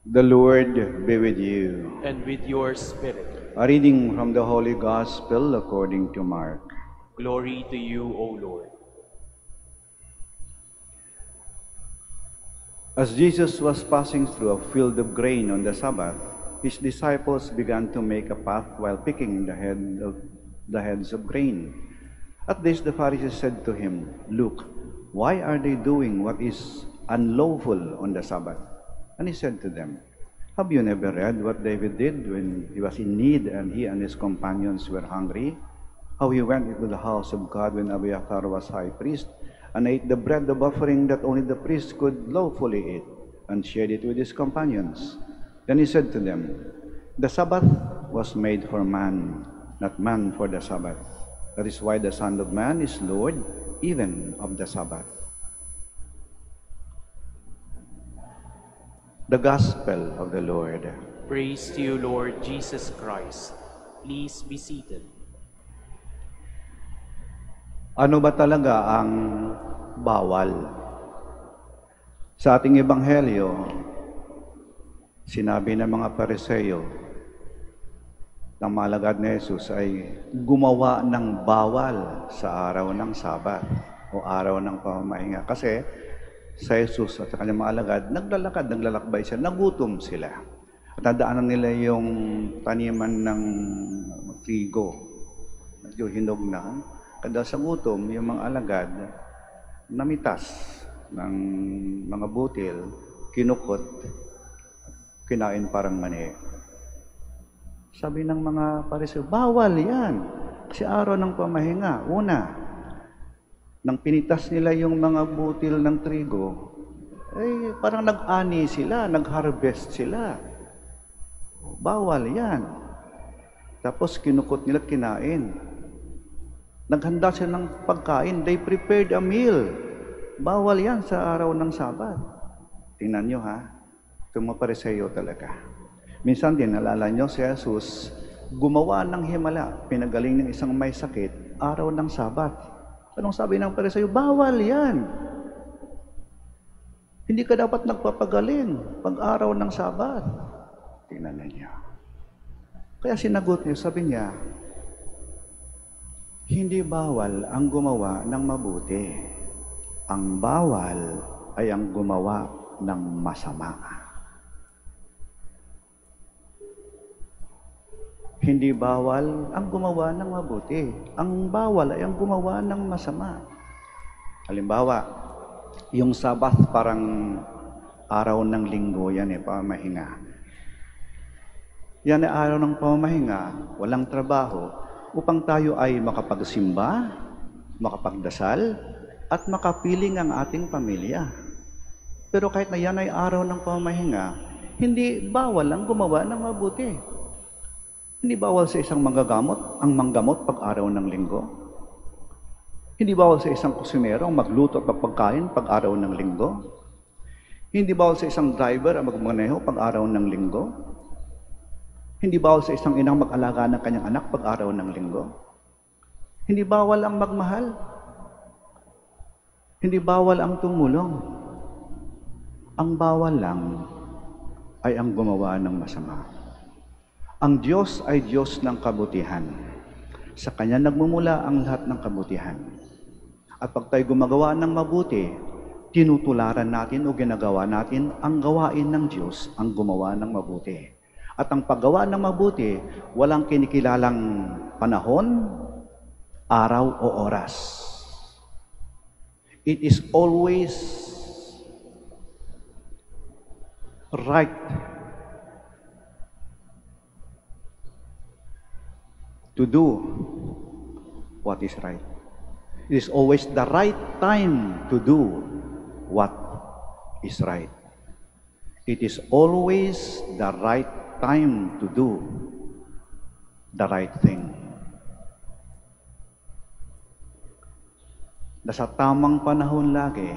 The Lord be with you. And with your spirit. A reading from the Holy Gospel according to Mark. Glory to you, O Lord. As Jesus was passing through a field of grain on the Sabbath, his disciples began to make a path while picking the heads of grain. At this the Pharisees said to him, "Look, why are they doing what is unlawful on the Sabbath?" And he said to them, "Have you never read what David did when he was in need and he and his companions were hungry? How he went into the house of God when Abiathar was high priest and ate the bread of offering that only the priest could lawfully eat and shared it with his companions. Then he said to them, the Sabbath was made for man, not man for the Sabbath. That is why the Son of Man is Lord even of the Sabbath." The Gospel of the Lord. Praise to you, Lord Jesus Christ. Please be seated. Ano ba talaga ang bawal? Sa ating ebanghelyo, sinabi ng mga Pariseo na malagad ni Jesus ay gumawa ng bawal sa araw ng Sabat o araw ng pamamahinga. Kasi sa Jesus at sa kanyang mga alagad, naglalakbay siya, nagutom sila. At nadaanan nila yung taniman ng trigo, medyo hinog na. Kada sa gutom, yung mga alagad, namitas ng mga butil, kinukot, kinain parang mani. Sabi ng mga Pariseo, bawal yan. Kasi araw ng pamahinga, una, nang pinitas nila yung mga butil ng trigo, eh parang nag-ani sila, nag-harvest sila. Bawal yan. Tapos kinukot nila, kinain. Naghanda sila ng pagkain. They prepared a meal. Bawal yan sa araw ng Sabat. Tingnan nyo ha. Itong mga Pariseo talaga. Minsan din, nalala nyo si Jesus, gumawa ng himala, pinagaling ng isang may sakit, araw ng Sabat. Anong sabi ng Pariseo? Bawal yan. Hindi ka dapat nagpapagaling pag araw ng Sabat. Tingnan niya. Kaya sinagot niya, sabi niya, hindi bawal ang gumawa ng mabuti. Ang bawal ay ang gumawa ng masama. Hindi bawal ang gumawa ng mabuti. Ang bawal ay ang gumawa ng masama. Halimbawa, yung Sabbath parang araw ng linggo yan pamahinga. Yan ay araw ng pamahinga, walang trabaho, upang tayo ay makapagsimba, makapagdasal, at makapiling ang ating pamilya. Pero kahit na yan ay araw ng pamahinga, hindi bawal ang gumawa ng mabuti. Hindi bawal sa isang manggagamot ang manggamot pag araw ng linggo. Hindi bawal sa isang kusinero ang magluto at magpagkain pag araw ng linggo. Hindi bawal sa isang driver ang magmaneho pag araw ng linggo. Hindi bawal sa isang inang mag-alaga ng kanyang anak pag araw ng linggo. Hindi bawal ang magmahal. Hindi bawal ang tumulong. Ang bawal lang ay ang gumawa ng masama. Ang Diyos ay Diyos ng kabutihan. Sa Kanya nagmumula ang lahat ng kabutihan. At pag tayo gumagawa ng mabuti, tinutularan natin o ginagawa natin ang gawain ng Diyos, ang gumawa ng mabuti. At ang paggawa ng mabuti, walang kinikilalang panahon, araw o oras. It is always right to do what is right. It is always the right time to do what is right. It is always the right time to do the right thing. Nasa tamang panahon lagi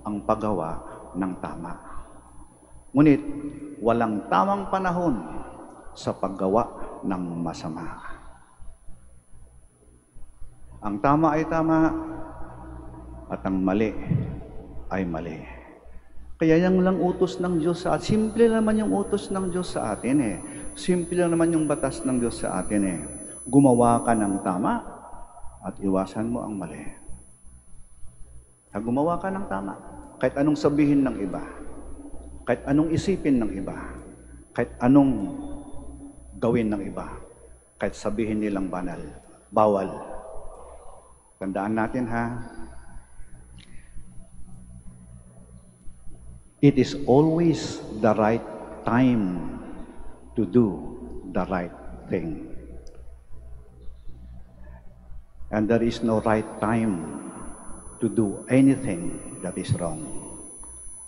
ang paggawa ng tama. Ngunit walang tamang panahon sa paggawa ng masama. Ang tama ay tama at ang mali ay mali. Kaya yan lang utos ng Diyos sa atin. Simple naman yung utos ng Diyos sa atin eh. Simple lang naman yung batas ng Diyos sa atin eh. Gumawa ka ng tama at iwasan mo ang mali. Gumawa ka ng tama. Kahit anong sabihin ng iba. Kahit anong isipin ng iba. Kahit anong gawin ng iba. Kahit sabihin nilang banal. Bawal. Tandaan natin ha. It is always the right time to do the right thing. And there is no right time to do anything that is wrong.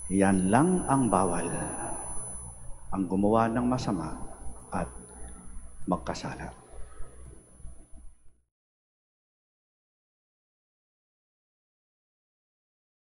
Yan lang ang bawal. Ang gumawa ng masama at magkasala.